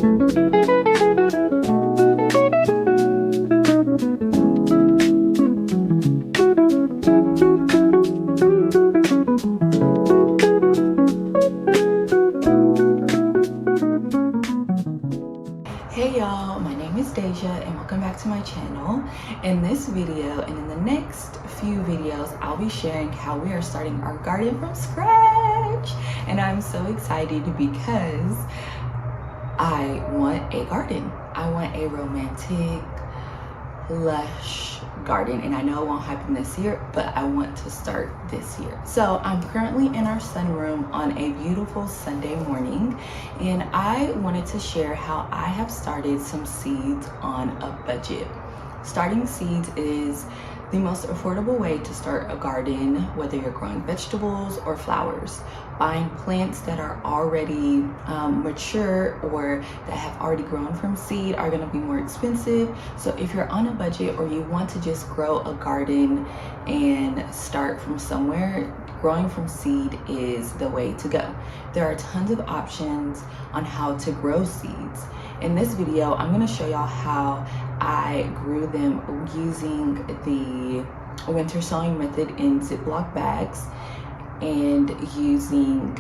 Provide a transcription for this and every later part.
Hey y'all, my name is Deja and welcome back to my channel. In this video and in the next few videos, I'll be sharing how we are starting our garden from scratch. And I'm so excited because I want a garden. I want a romantic, lush garden, and I know it won't happen this year, but I want to start this year. So I'm currently in our sunroom on a beautiful Sunday morning, and I wanted to share how I have started some seeds on a budget. Starting seeds is the most affordable way to start a garden, whether you're growing vegetables or flowers. Buying plants that are already mature or that have already grown from seed are going to be more expensive. So if you're on a budget or you want to just grow a garden and start from somewhere, growing from seed is the way to go. There are tons of options on how to grow seeds. In this video, I'm going to show y'all how I grew them using the winter sowing method in Ziploc bags and using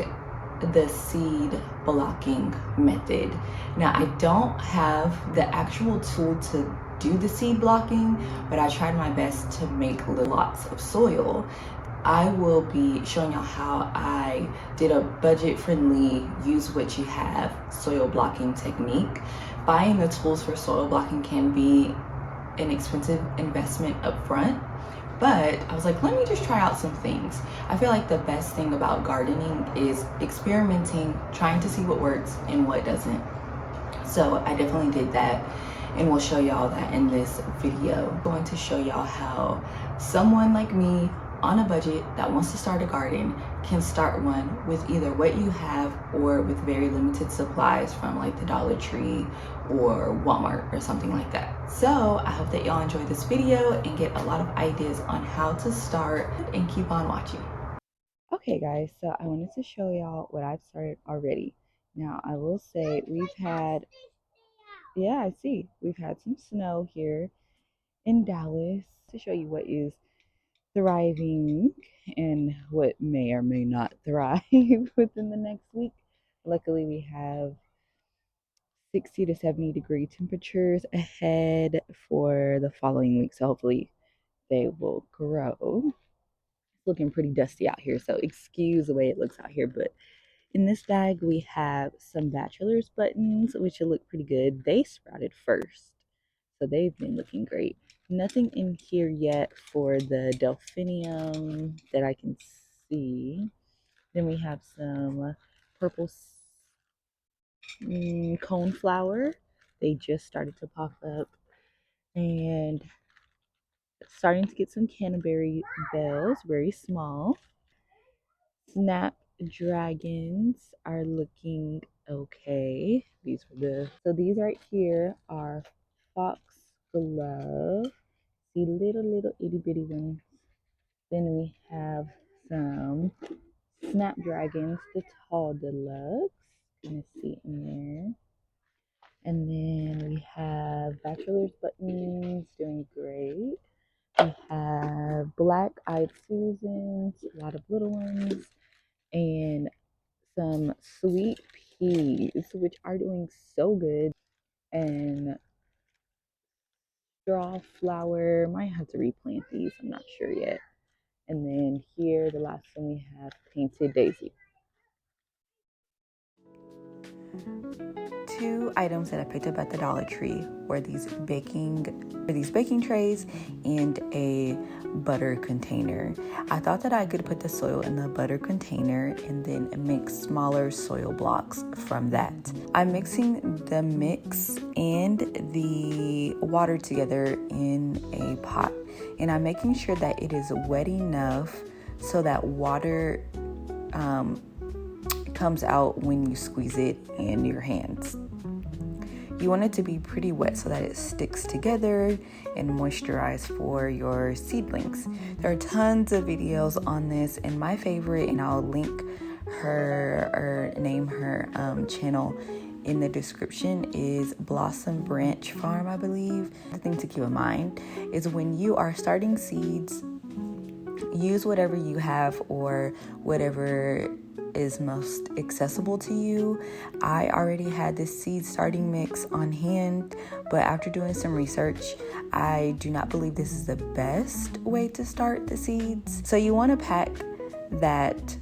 the seed blocking method. Now, I don't have the actual tool to do the seed blocking, but I tried my best to make lots of soil. I will be showing y'all how I did a budget-friendly, use what you have soil blocking technique. Buying the tools for soil blocking can be an expensive investment up front, but I was like, let me just try out some things. I feel like the best thing about gardening is experimenting, trying to see what works and what doesn't. So I definitely did that, and we'll show y'all that in this video. I'm going to show y'all how someone like me on a budget that wants to start a garden can start one with either what you have or with very limited supplies from like the Dollar Tree or Walmart or something like that. So I hope that y'all enjoy this video and get a lot of ideas on how to start, and keep on watching. Okay guys, so I wanted to show y'all what I've started already. Now I will say we've had some snow here in Dallas to show you what is thriving and what may or may not thrive within the next week. Luckily, we have 60 to 70 degree temperatures ahead for the following week, so hopefully they will grow. It's looking pretty dusty out here, so excuse the way it looks out here, but in this bag we have some bachelor's buttons, which will look pretty good. They sprouted first, so they've been looking great. Nothing in here yet for the delphinium that I can see. Then we have some purple coneflower. They just started to pop up, and starting to get some canterbury bells, very small. Snapdragons are looking okay. These right here are foxglove. See, little itty bitty ones. Then we have some snapdragons, the tall deluxe. You can see in there. And then we have bachelor's buttons doing great. We have black-eyed Susans, a lot of little ones, and some sweet peas, which are doing so good. And straw flower, might have to replant these, I'm not sure yet. And then here, the last one we have painted daisy. Two items that I picked up at the Dollar Tree were these baking trays and a butter container. I thought that I could put the soil in the butter container and then make smaller soil blocks from that. I'm mixing the mix and the water together in a pot, and I'm making sure that it is wet enough so that water comes out when you squeeze it in your hands. You want it to be pretty wet so that it sticks together and moisturize for your seedlings. There are tons of videos on this, and my favorite, and I'll link her or name her channel in the description is Blossom Branch Farm, I believe. The thing to keep in mind is when you are starting seeds, use whatever you have or whatever is most accessible to you. I already had this seed starting mix on hand, but after doing some research, I do not believe this is the best way to start the seeds. So you want to pack that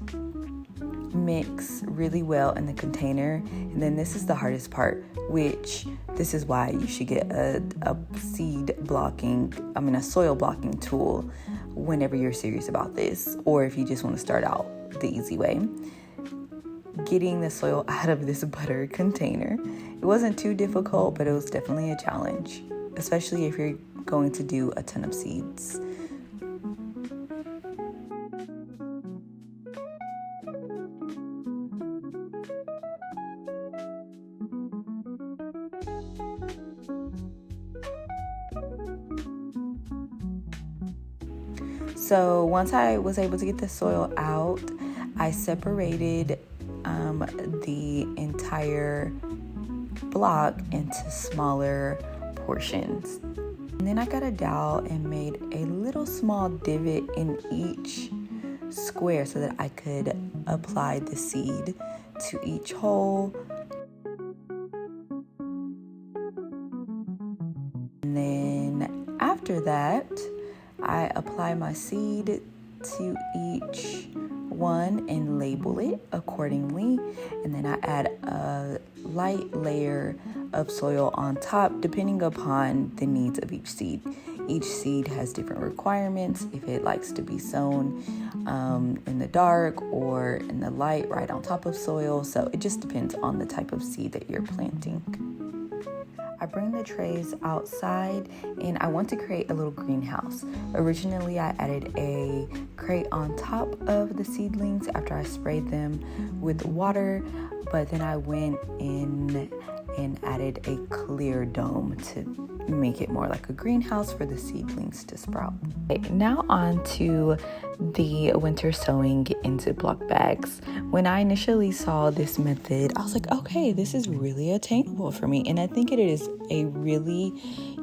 mix really well in the container, and then this is the hardest part, which this is why you should get a soil blocking tool whenever you're serious about this, or if you just want to start out the easy way. Getting the soil out of this butter container, it wasn't too difficult, but it was definitely a challenge, especially if you're going to do a ton of seeds. So once I was able to get the soil out, I separated the entire block into smaller portions. And then I got a dowel and made a little small divot in each square so that I could apply the seed to each hole. And then after that, I apply my seed to each one and label it accordingly. And then I add a light layer of soil on top depending upon the needs of each seed. Each seed has different requirements, if it likes to be sown in the dark or in the light right on top of soil. So it just depends on the type of seed that you're planting. I bring the trays outside and I want to create a little greenhouse. Originally, I added a crate on top of the seedlings after I sprayed them with water, but then I went in and added a clear dome to make it more like a greenhouse for the seedlings to sprout. Okay, now on to the winter sowing in Ziploc bags. When I initially saw this method, I was like, okay, this is really attainable for me. And I think it is a really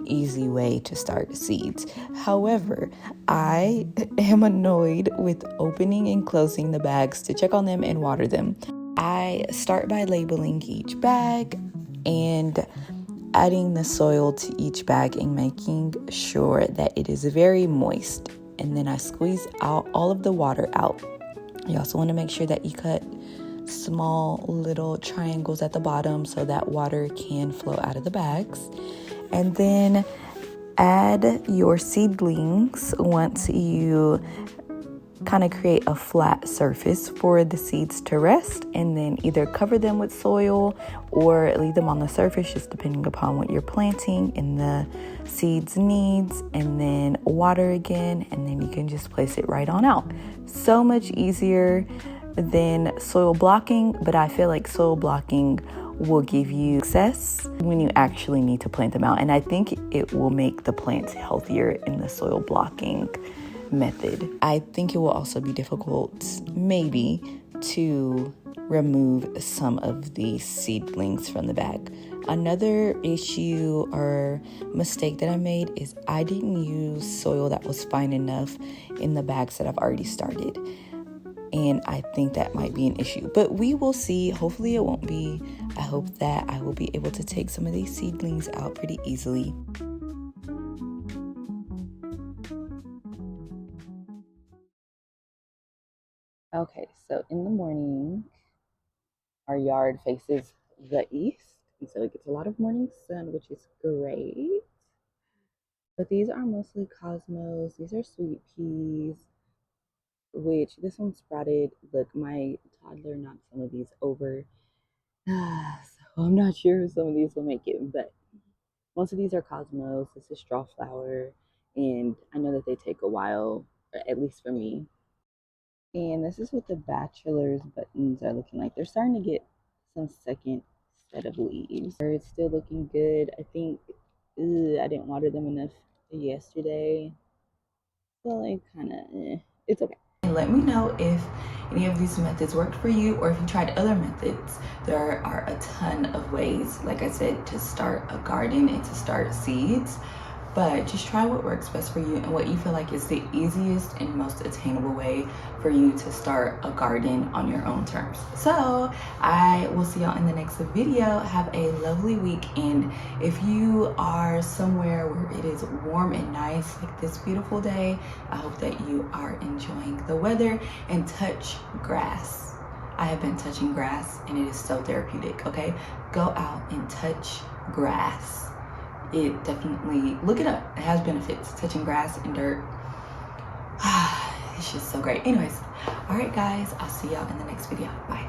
easy way to start seeds. However, I am annoyed with opening and closing the bags to check on them and water them. I start by labeling each bag and adding the soil to each bag and making sure that it is very moist. And then I squeeze out all of the water out. You also want to make sure that you cut small little triangles at the bottom so that water can flow out of the bags. And then add your seedlings once you kind of create a flat surface for the seeds to rest, and then either cover them with soil or leave them on the surface, just depending upon what you're planting and the seeds needs, and then water again, and then you can just place it right on out. So much easier than soil blocking, but I feel like soil blocking will give you success when you actually need to plant them out, and I think it will make the plants healthier in the soil blocking method. I think it will also be difficult maybe to remove some of the seedlings from the bag. Another issue or mistake that I made is I didn't use soil that was fine enough in the bags that I've already started. And I think that might be an issue, but we will see. Hopefully it won't be. I hope that I will be able to take some of these seedlings out pretty easily. Okay, so in the morning, our yard faces the east, and so it gets a lot of morning sun, which is great. But these are mostly cosmos. These are sweet peas, which this one sprouted. Look, my toddler knocked some of these over. So I'm not sure if some of these will make it, but most of these are cosmos. This is straw flower, and I know that they take a while, at least for me. And this is what the bachelor's buttons are looking like. They're starting to get some second set of leaves. It's still looking good. I think I didn't water them enough yesterday. So like kind of, it's okay. And let me know if any of these methods worked for you, or if you tried other methods. There are a ton of ways, like I said, to start a garden and to start seeds, but just try what works best for you and what you feel like is the easiest and most attainable way for you to start a garden on your own terms. So I will see y'all in the next video. Have a lovely week, and if you are somewhere where it is warm and nice like this beautiful day, I hope that you are enjoying the weather and touch grass. I have been touching grass and it is so therapeutic. Okay, go out and touch grass. It definitely, look it up, it has benefits. Touching grass and dirt, it's just so great. Anyways, all right guys, I'll see y'all in the next video. Bye.